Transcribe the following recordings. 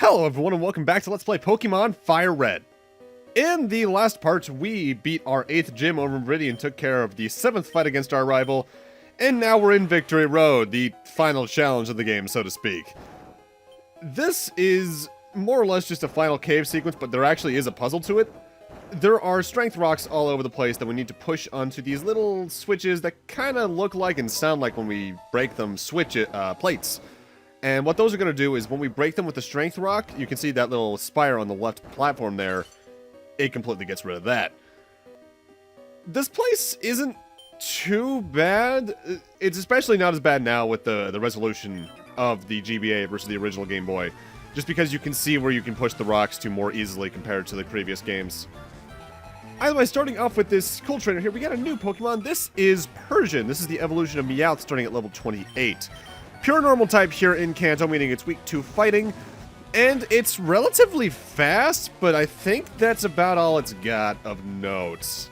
Hello everyone and welcome back to Let's Play Pokemon FireRed. In the last part, we beat our 8th gym over Meridian, took care of the 7th fight against our rival, and now we're in Victory Road, the final challenge of the game, so to speak. This is more or less just a final cave sequence, but there actually is a puzzle to it. There are strength rocks all over the place that we need to push onto these little switches that kind of look like and sound like when we break them plates. And what those are going to do is when we break them with the strength rock, you can see that little spire on the left platform there, it completely gets rid of that. This place isn't too bad. It's especially not as bad now with the resolution of the GBA versus the original Game Boy, just because you can see where you can push the rocks to more easily compared to the previous games. Either way, starting off with this cool trainer here, we got a new Pokemon. This is Persian. This is the evolution of Meowth starting at level 28. Pure normal type here in Kanto, meaning it's weak to fighting, and it's relatively fast, but I think that's about all it's got of notes.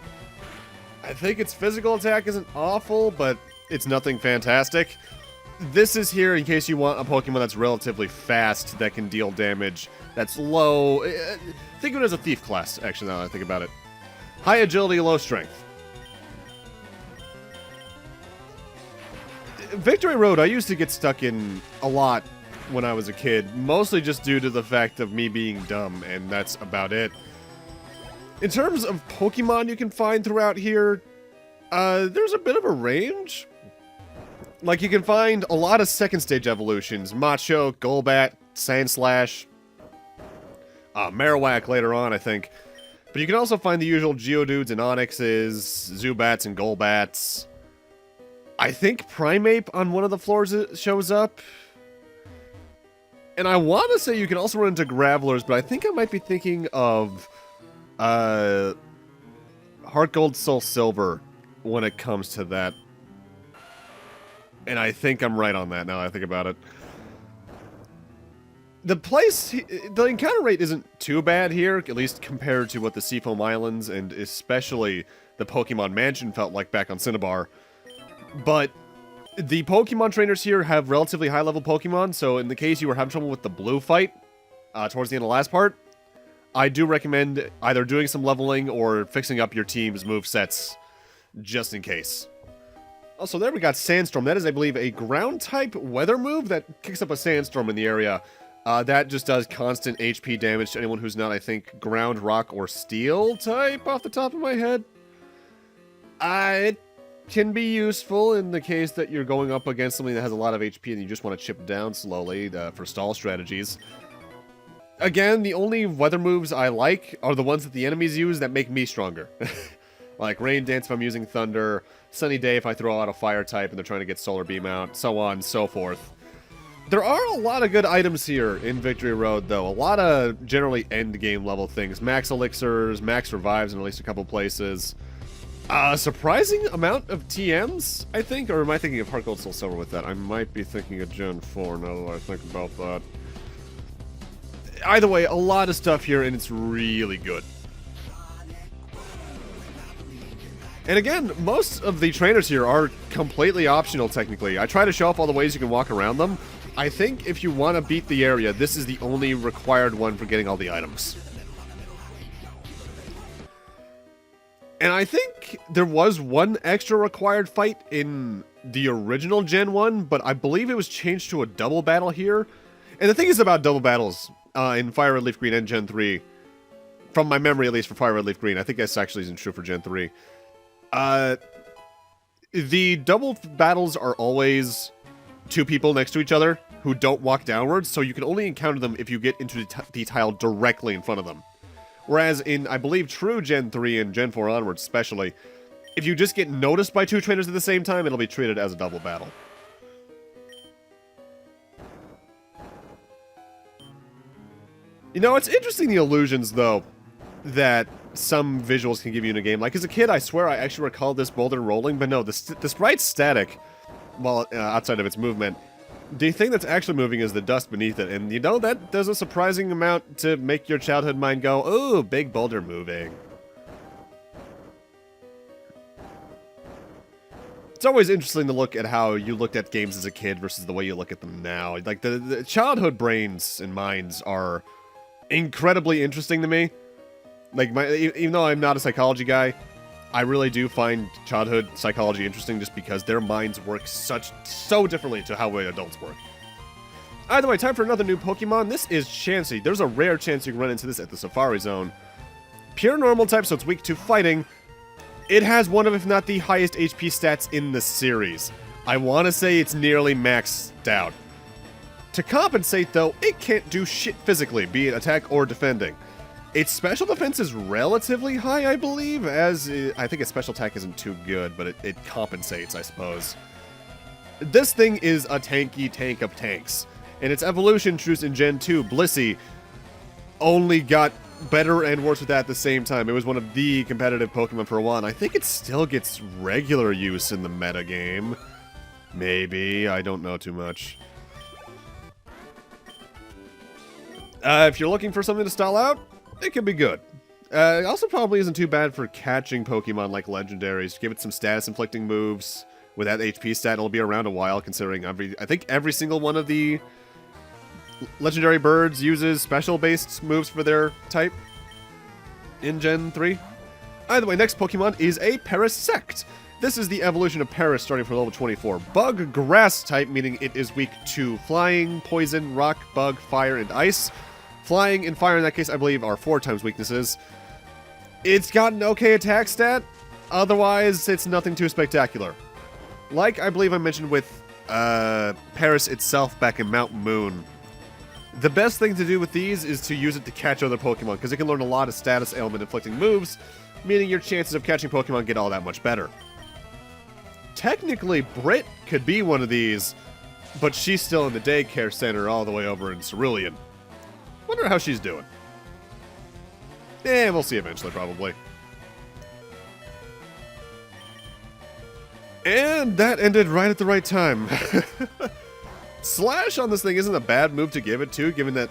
I think its physical attack isn't awful, but it's nothing fantastic. This is here in case you want a Pokemon that's relatively fast, that can deal damage, that's low. Think of it as a thief class, actually, now that I think about it. High agility, low strength. Victory Road, I used to get stuck in a lot when I was a kid, mostly just due to the fact of me being dumb, and that's about it. In terms of Pokemon you can find throughout here, there's a bit of a range. Like, you can find a lot of second stage evolutions, Macho, Golbat, Sandslash, Marowak later on, I think. But you can also find the usual Geodudes and Onixes, Zubats and Golbats. I think Primeape on one of the floors shows up. And I want to say you can also run into Gravelers, but I think I might be thinking of Heart Gold, Soul Silver when it comes to that. And I think I'm right on that now that I think about it. The encounter rate isn't too bad here, at least compared to what the Seafoam Islands and especially the Pokemon Mansion felt like back on Cinnabar. But the Pokemon trainers here have relatively high-level Pokemon, so in the case you were having trouble with the blue fight towards the end of the last part, I do recommend either doing some leveling or fixing up your team's movesets, just in case. Also, there we got Sandstorm. That is, I believe, a ground-type weather move that kicks up a Sandstorm in the area. That just does constant HP damage to anyone who's not, I think, ground, rock, or steel type off the top of my head. It can be useful in the case that you're going up against something that has a lot of HP and you just want to chip down slowly for stall strategies. Again, the only weather moves I like are the ones that the enemies use that make me stronger. Like Rain Dance if I'm using Thunder, Sunny Day if I throw out a Fire type and they're trying to get Solar Beam out, so on and so forth. There are a lot of good items here in Victory Road, though. A lot of generally end-game level things. Max Elixirs, Max Revives in at least a couple places. A surprising amount of TMs, I think, or am I thinking of Heart Gold Soul Silver with that? I might be thinking of Gen 4 now that I think about that. Either way, a lot of stuff here, and it's really good. And again, most of the trainers here are completely optional, technically. I try to show off all the ways you can walk around them. I think if you want to beat the area, this is the only required one for getting all the items. And I think there was one extra required fight in the original Gen 1, but I believe it was changed to a double battle here. And the thing is about double battles in FireRed LeafGreen and Gen 3, from my memory at least for FireRed LeafGreen, I think this actually isn't true for Gen 3. The double battles are always two people next to each other who don't walk downwards, so you can only encounter them if you get into the tile directly in front of them. Whereas in, I believe, true Gen 3 and Gen 4 onwards especially, if you just get noticed by two trainers at the same time, it'll be treated as a double battle. You know, it's interesting the illusions, though, that some visuals can give you in a game. Like, as a kid, I swear I actually recalled this boulder rolling, but no, the sprite's static, well, outside of its movement. The thing that's actually moving is the dust beneath it, and you know, that does a surprising amount to make your childhood mind go, ooh, big boulder moving. It's always interesting to look at how you looked at games as a kid versus the way you look at them now. Like, the childhood brains and minds are incredibly interesting to me. Like, even though I'm not a psychology guy, I really do find childhood psychology interesting just because their minds work so differently to how we adults work. Either way, time for another new Pokemon. This is Chansey. There's a rare chance you can run into this at the Safari Zone. Pure normal type, so it's weak to fighting. It has one of, if not the highest HP stats in the series. I want to say it's nearly maxed out. To compensate, though, it can't do shit physically, be it attack or defending. Its special defense is relatively high, I believe, as I think its special attack isn't too good, but it compensates, I suppose. This thing is a tanky tank of tanks. And its evolution introduced in Gen 2, Blissey, only got better and worse with that at the same time. It was one of the competitive Pokemon for a while, and I think it still gets regular use in the metagame. Maybe. I don't know too much. If you're looking for something to stall out, it could be good. It also probably isn't too bad for catching Pokemon like legendaries. Give it some status-inflicting moves. With that HP stat, it'll be around a while, considering I think every single one of the legendary birds uses special-based moves for their type in Gen 3. Either way, next Pokemon is a Parasect. This is the evolution of Paras starting from level 24. Bug Grass type, meaning it is weak to flying, poison, rock, bug, fire, and ice. Flying and fire in that case, I believe, are 4 times weaknesses. It's got an okay attack stat. Otherwise, it's nothing too spectacular. Like I believe I mentioned with Paras itself back in Mount Moon, the best thing to do with these is to use it to catch other Pokemon, because it can learn a lot of status ailment inflicting moves, meaning your chances of catching Pokemon get all that much better. Technically, Britt could be one of these, but she's still in the daycare center all the way over in Cerulean. Wonder how she's doing. We'll see eventually, probably. And that ended right at the right time. Slash on this thing isn't a bad move to give it to, given that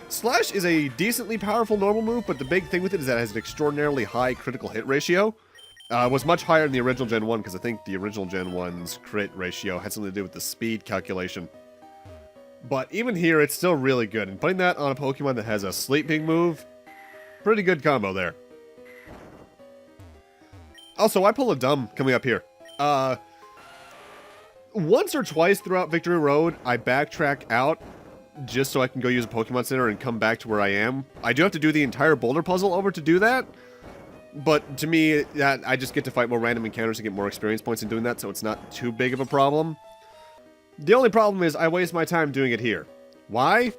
Slash is a decently powerful normal move, but the big thing with it is that it has an extraordinarily high critical hit ratio. It was much higher in the original Gen 1, because I think the original Gen 1's crit ratio had something to do with the speed calculation. But even here, it's still really good, and putting that on a Pokemon that has a sleeping move, pretty good combo there. Also, I pull a dumb coming up here. Once or twice throughout Victory Road, I backtrack out just so I can go use a Pokemon Center and come back to where I am. I do have to do the entire boulder puzzle over to do that, but to me, I just get to fight more random encounters and get more experience points in doing that, so it's not too big of a problem. The only problem is I waste my time doing it here. Why?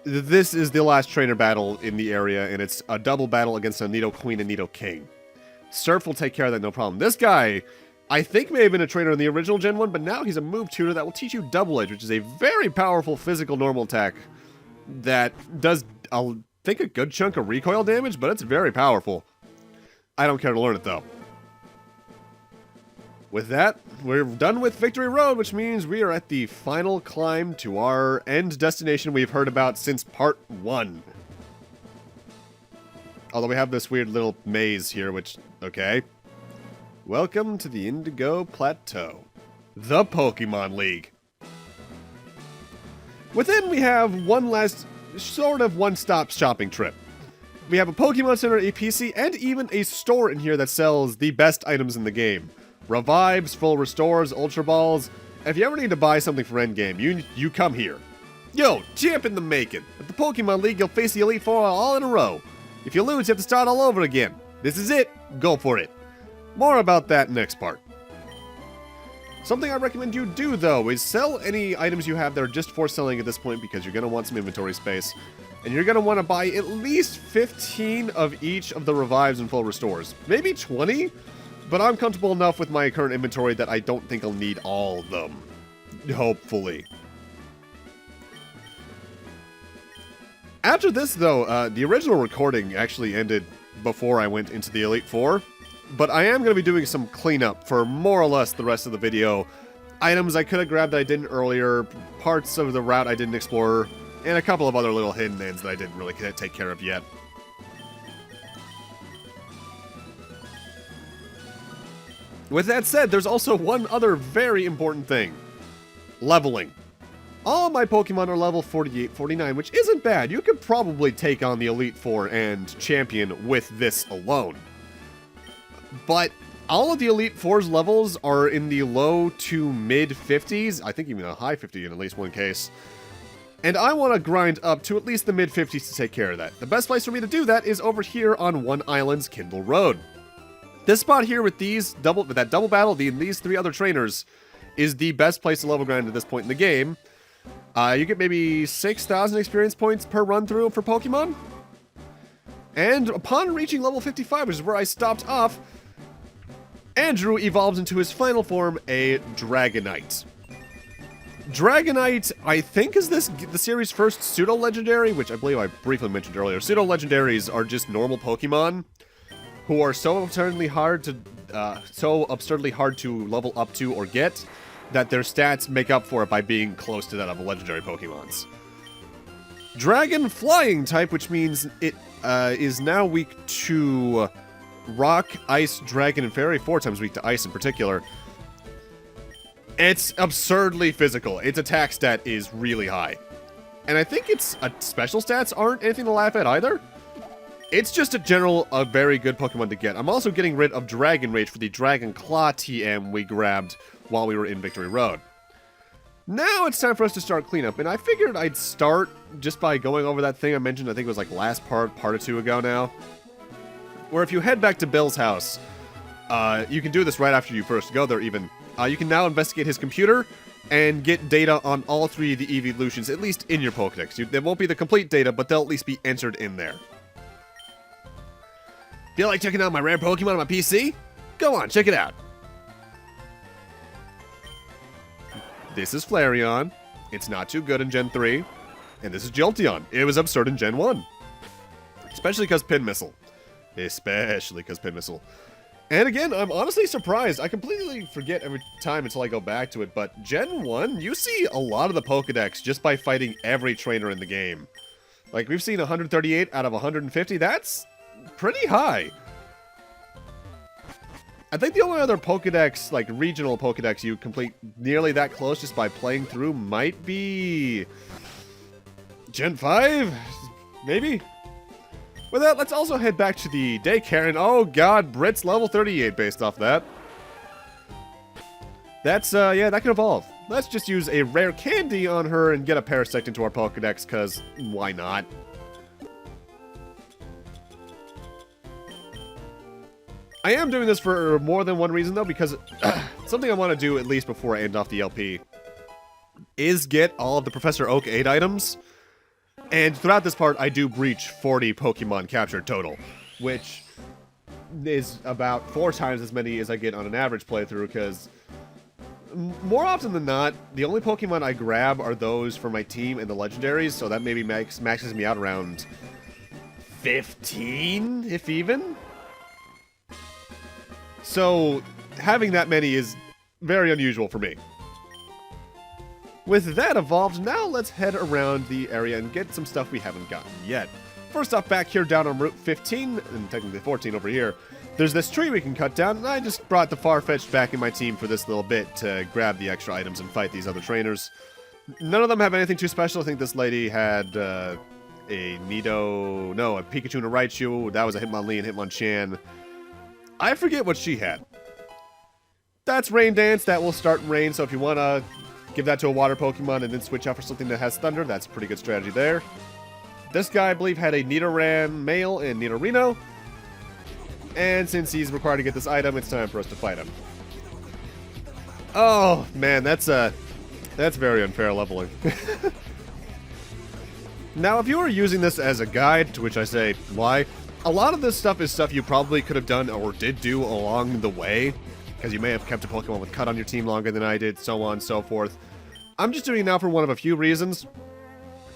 This is the last trainer battle in the area, and it's a double battle against a Nidoqueen and Nidoking. Surf will take care of that, no problem. This guy, I think, may have been a trainer in the original Gen 1, but now he's a move tutor that will teach you Double Edge, which is a very powerful physical normal attack that does, I think, a good chunk of recoil damage, but it's very powerful. I don't care to learn it, though. With that, we're done with Victory Road, which means we are at the final climb to our end destination we've heard about since Part 1. Although we have this weird little maze here, which, okay. Welcome to the Indigo Plateau, the Pokémon League. Within, we have one last sort of one-stop shopping trip. We have a Pokemon Center, a PC, and even a store in here that sells the best items in the game. Revives, full restores, Ultra Balls. If you ever need to buy something for endgame, you come here. Yo, champ in the making. At the Pokemon League, you'll face the Elite Four all in a row. If you lose, you have to start all over again. This is it. Go for it. More about that next part. Something I recommend you do, though, is sell any items you have that are just for selling at this point, because you're going to want some inventory space. And you're going to want to buy at least 15 of each of the revives and full restores. Maybe 20? But I'm comfortable enough with my current inventory that I don't think I'll need all of them. Hopefully. After this, though, the original recording actually ended before I went into the Elite Four. But I am going to be doing some cleanup for more or less the rest of the video. Items I could have grabbed that I didn't earlier, parts of the route I didn't explore, and a couple of other little hidden ends that I didn't really take care of yet. With that said, there's also one other very important thing. Leveling. All my Pokemon are level 48, 49, which isn't bad. You could probably take on the Elite Four and Champion with this alone. But all of the Elite Four's levels are in the low to mid 50s. I think even a high 50 in at least one case. And I want to grind up to at least the mid 50s to take care of that. The best place for me to do that is over here on One Island's Kindle Road. This spot here with that double battle, these three other trainers, is the best place to level grind at this point in the game. You get maybe 6,000 experience points per run through for Pokemon. And upon reaching level 55, which is where I stopped off, Andrew evolves into his final form, a Dragonite. Dragonite, I think, is the series' first pseudo-legendary, which I believe I briefly mentioned earlier. Pseudo-legendaries are just normal Pokemon who are so absurdly hard to level up to or get that their stats make up for it by being close to that of a legendary Pokemon's. Dragon Flying type, which means it is now weak to Rock, Ice, Dragon, and Fairy, 4 times weak to Ice in particular. It's absurdly physical. Its attack stat is really high. And I think its special stats aren't anything to laugh at either. It's just a very good Pokemon to get. I'm also getting rid of Dragon Rage for the Dragon Claw TM we grabbed while we were in Victory Road. Now it's time for us to start cleanup, and I figured I'd start just by going over that thing I mentioned, I think it was like last part or two ago now, where if you head back to Bill's house, you can do this right after you first go there even. You can now investigate his computer and get data on all 3 of the evolutions, at least in your Pokedex. There won't be the complete data, but they'll at least be entered in there. Feel like checking out my rare Pokemon on my PC? Go on, check it out. This is Flareon. It's not too good in Gen 3. And this is Jolteon. It was absurd in Gen 1. Especially because Pin Missile. And again, I'm honestly surprised. I completely forget every time until I go back to it, but Gen 1, you see a lot of the Pokedex just by fighting every trainer in the game. Like, we've seen 138 out of 150. That's pretty high. I think the only other Pokedex, like regional Pokedex, you complete nearly that close just by playing through might be Gen 5? Maybe? With that, let's also head back to the daycare, and oh god, Brit's level 38 based off that. That's, yeah, that can evolve. Let's just use a rare candy on her and get a Parasect into our Pokedex, because why not? I am doing this for more than one reason, though, because something I want to do, at least before I end off the LP, is get all of the Professor Oak 8 items. And throughout this part, I do breach 40 Pokemon captured total, which is about 4 times as many as I get on an average playthrough, because more often than not, the only Pokemon I grab are those for my team and the legendaries, so that maybe maxes me out around 15, if even. So, having that many is very unusual for me. With that evolved, now let's head around the area and get some stuff we haven't gotten yet. First off, back here down on Route 15, and technically 14 over here, there's this tree we can cut down, and I just brought the Farfetch'd back in my team for this little bit to grab the extra items and fight these other trainers. None of them have anything too special. I think this lady had a Pikachu and a Raichu. That was a Hitmonlee and Hitmonchan. I forget what she had. That's Rain Dance. That will start rain, so if you want to give that to a water Pokemon and then switch out for something that has Thunder, that's a pretty good strategy there. This guy, I believe, had a Nidoran male and Nidorino. And since he's required to get this item, it's time for us to fight him. Oh, man, that's very unfair leveling. Now, if you were using this as a guide, to which I say, why? A lot of this stuff is stuff you probably could have done or did do along the way, because you may have kept a Pokemon with Cut on your team longer than I did, so on and so forth. I'm just doing it now for one of a few reasons.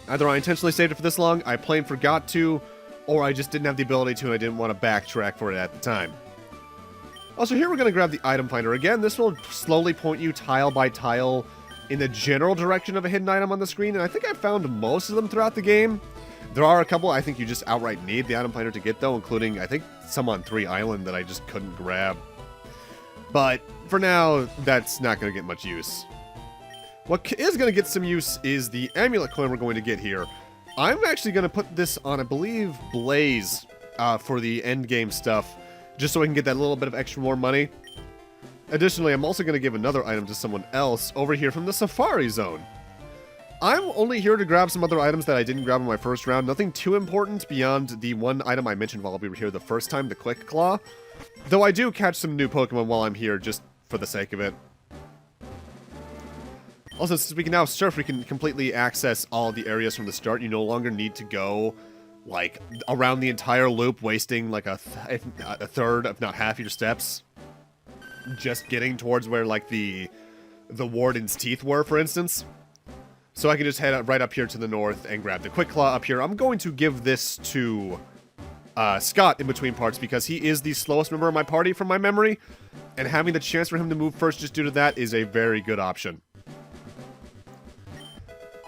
Either I intentionally saved it for this long, I plain forgot to, or I just didn't have the ability to and I didn't want to backtrack for it at the time. Also, here we're going to grab the item finder again. This will slowly point you tile by tile in the general direction of a hidden item on the screen, and I think I found most of them throughout the game. There are a couple I think you just outright need the item finder to get, though, including, I think, some on 3 Island that I just couldn't grab. But for now, that's not going to get much use. What is going to get some use is the amulet coin we're going to get here. I'm actually going to put this on, I believe, Blaze for the end game stuff, just so I can get that little bit of extra more money. Additionally, I'm also going to give another item to someone else over here from the Safari Zone. I'm only here to grab some other items that I didn't grab in my first round. Nothing too important beyond the one item I mentioned while we were here the first time, the Quick Claw. Though I do catch some new Pokemon while I'm here, just for the sake of it. Also, since we can now surf, we can completely access all the areas from the start. You no longer need to go, like, around the entire loop, wasting, like, a third, if not half, your steps. Just getting towards where, like, the Warden's teeth were, for instance. So I can just head right up here to the north and grab the Quick Claw up here. I'm going to give this to Scott in between parts because he is the slowest member of my party from my memory. And having the chance for him to move first just due to that is a very good option.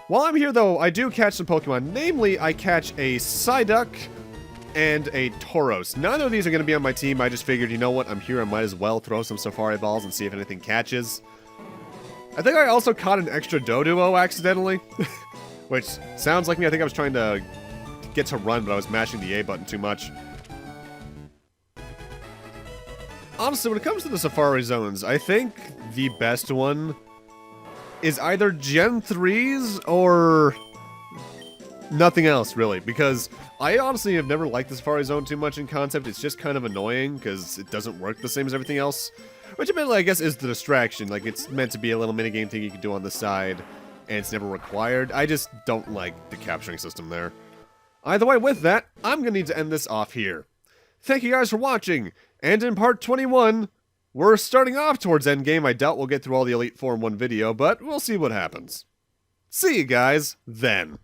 While I'm here, though, I do catch some Pokemon. Namely, I catch a Psyduck and a Tauros. Neither of these are going to be on my team. I just figured, you know what, I'm here, I might as well throw some Safari Balls and see if anything catches. I think I also caught an extra Doduo accidentally. Which sounds like me. I think I was trying to get to run, but I was mashing the A button too much. Honestly, when it comes to the Safari Zones, I think the best one is either Gen 3s or nothing else, really, because I honestly have never liked the Safari Zone too much in concept. It's just kind of annoying because it doesn't work the same as everything else, which admittedly I guess is the distraction. Like, it's meant to be a little minigame thing you can do on the side, and it's never required. I just don't like the capturing system there. Either way, with that, I'm going to need to end this off here. Thank you guys for watching, and in part 21, we're starting off towards endgame. I doubt we'll get through all the Elite Four in one video, but we'll see what happens. See you guys then.